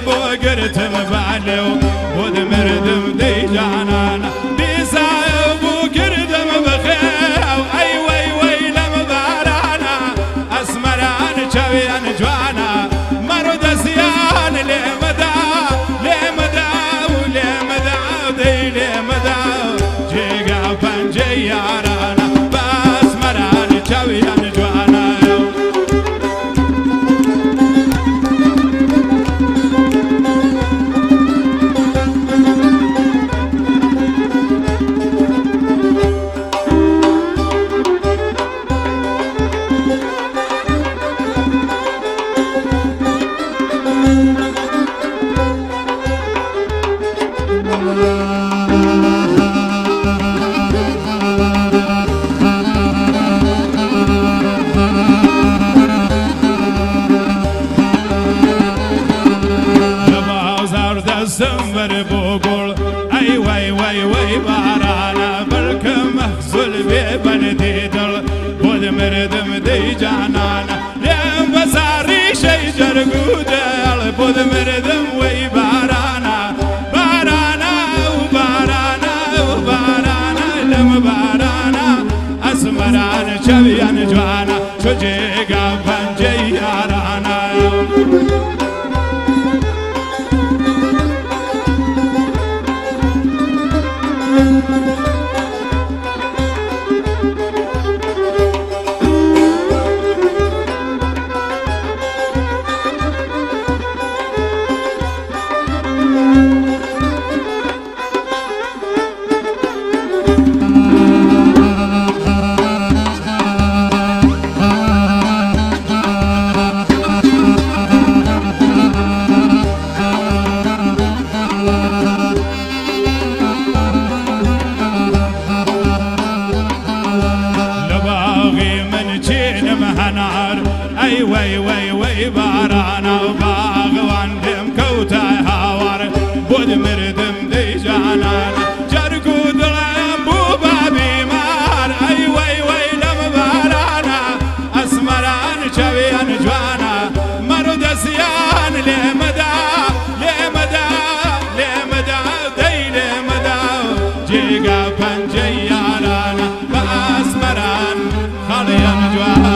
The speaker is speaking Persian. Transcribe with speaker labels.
Speaker 1: بوقرتم بعلو ودمردم دي جانانا بيسا بوقردم بخيو اي وي وي لم بارانا اسمران شويان جوانا مرد سيان لمدا لمدا ولمدا دي لمدا جيغا بنجي يارانا باسمران شويان جوانا سنبر بوغول اي وي وي وي بارانا بركم محزول ببندي دل بود مردم دي جانانا لم بساري شي جرقودل بود مردم وي بارانا بارانا وبارانا وبارانا لم بارانا اسمران شبيان جوانا شجيقا بنجي يارانا اي وي وي وي بارانا وباغ واندم كوتا هاور بود مردم دي جانانا جرقو دلم بوبا بيمار اي وي وي لم بارانا اسمران شويان جوانا مرد سيان لمدا لمدا لمدا دي لمدا جيغا بنجي يارانا باسمران خليان جوانا